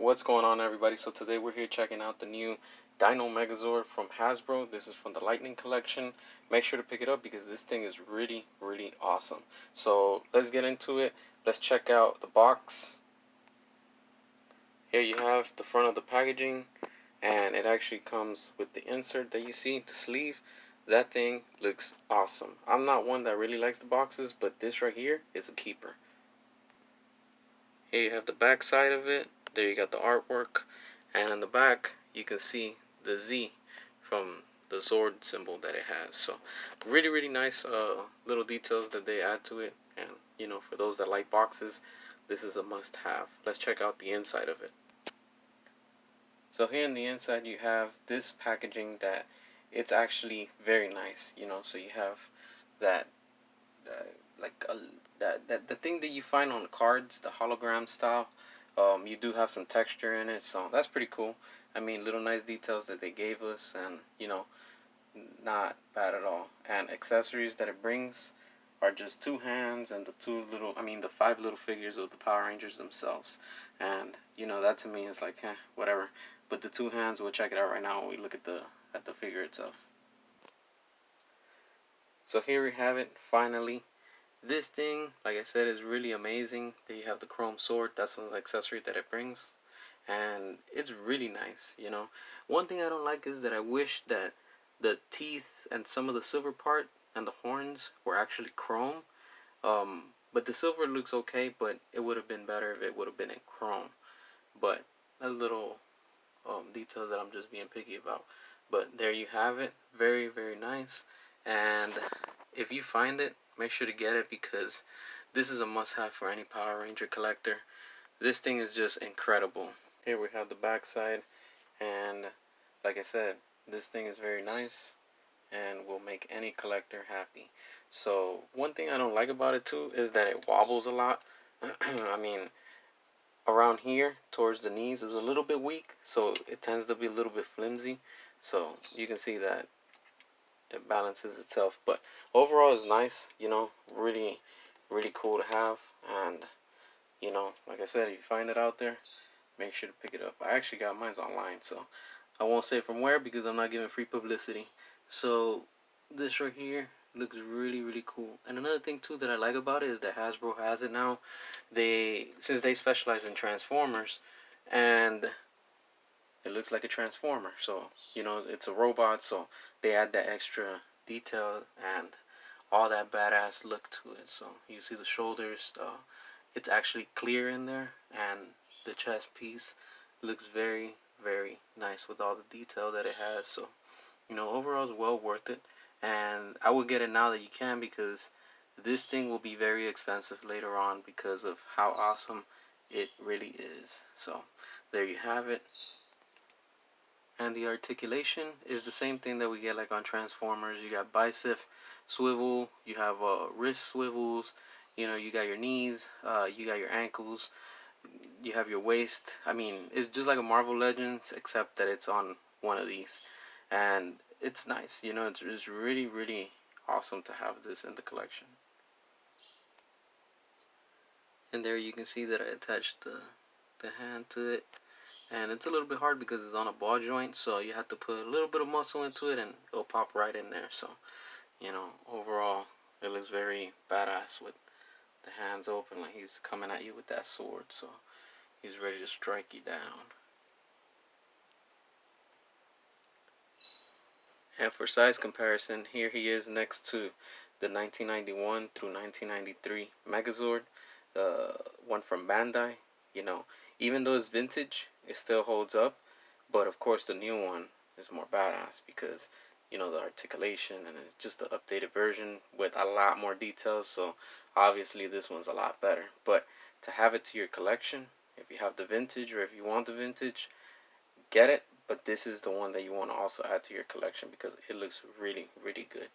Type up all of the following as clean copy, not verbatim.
What's going on, everybody? So today we're here checking out the new Dino Megazord from Hasbro. This is from the Lightning collection. Make sure to pick it up because this thing is really awesome. So let's get into it. Let's check out the box. Here you have the front of the packaging, and it actually comes with the insert that you see, the sleeve. That thing looks awesome. I'm not one that really likes the boxes, but this right here is a keeper. Here you have the back side of it. There you got the artwork, and in the back you can see the Z from the Zord symbol that it has. So really nice little details that they add to it, and you know, for those that like boxes, this is a must have. Let's check out the inside of it. So here in the inside you have this packaging that it's actually very nice, you know. So you have that the thing that you find on cards, the hologram style. You do have some texture in it, so that's pretty cool. I mean, little nice details that they gave us, and you know, not bad at all. And accessories that it brings are just two hands and the 5 little figures of the Power Rangers themselves. And you know, that to me is like, whatever. But the two hands, we'll check it out right now when we look at the figure itself. So here we have it, finally. This thing, like I said, is really amazing. There you have the chrome sword. That's an accessory that it brings, and it's really nice, you know. One thing I don't like is that I wish that the teeth and some of the silver part and the horns were actually chrome. But the silver looks okay, but it would have been better if it would have been in chrome. But that's little details that I'm just being picky about. But there you have it. Very nice. And if you find it, make sure to get it because this is a must-have for any Power Ranger collector. This thing is just incredible. Here we have the back side, and like I said, this thing is very nice and will make any collector happy. So one thing I don't like about it too is that it wobbles a lot. I mean, around here towards the knees is a little bit weak, so it tends to be a little bit flimsy. So you can see that it balances itself, but overall it's nice, you know. Really cool to have. And you know, like I said, if you find it out there, make sure to pick it up. I actually got mine online, so I won't say from where because I'm not giving free publicity. So this right here looks really cool. And another thing too that I like about it is that Hasbro has it now. Since they specialize in Transformers, and it looks like a Transformer, so you know, it's a robot, so they add that extra detail and all that badass look to it. So you see the shoulders, it's actually clear in there, and the chest piece looks very nice with all the detail that it has. So you know, overall it's well worth it, and I would get it now that you can, because this thing will be very expensive later on because of how awesome it really is. So there you have it. And the articulation is the same thing that we get like on Transformers. You got bicep swivel, you have wrist swivels, you know, you got your knees, you got your ankles, you have your waist. I mean, it's just like a Marvel Legends, except that it's on one of these. And it's nice, you know. It's really awesome to have this in the collection. And there you can see that I attached the hand to it. And it's a little bit hard because it's on a ball joint, so you have to put a little bit of muscle into it and it'll pop right in there. So, you know, overall it looks very badass with the hands open, like he's coming at you with that sword. So he's ready to strike you down. And for size comparison, here he is next to the 1991 through 1993 Megazord, one from Bandai. You know, even though it's vintage, it still holds up. But of course the new one is more badass because, you know, the articulation, and it's just the updated version with a lot more details. So obviously this one's a lot better. But to have it to your collection, if you have the vintage or if you want the vintage, get it. But this is the one that you want to also add to your collection because it looks really good.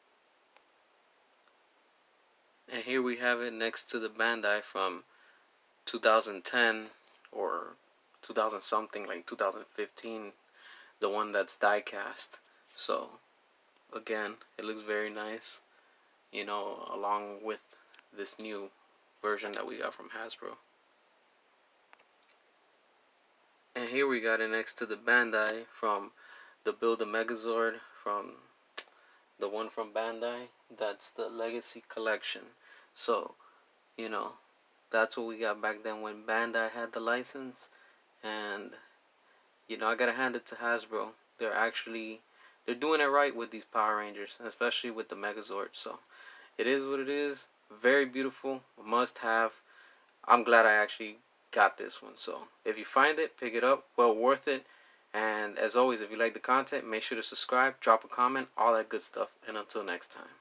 And here we have it next to the Bandai from 2010 or 2000 something, like 2015, the one that's die cast. So again, it looks very nice, you know, along with this new version that we got from Hasbro. And here we got it next to the Bandai from the Build a Megazord from the one from Bandai. That's the Legacy Collection. So, you know, that's what we got back then when Bandai had the license. And, I gotta hand it to Hasbro. They're doing it right with these Power Rangers, and especially with the Megazord. So, it is what it is. Very beautiful. Must have. I'm glad I actually got this one. So if you find it, pick it up. Well worth it. And as always, if you like the content, make sure to subscribe, drop a comment, all that good stuff. And until next time.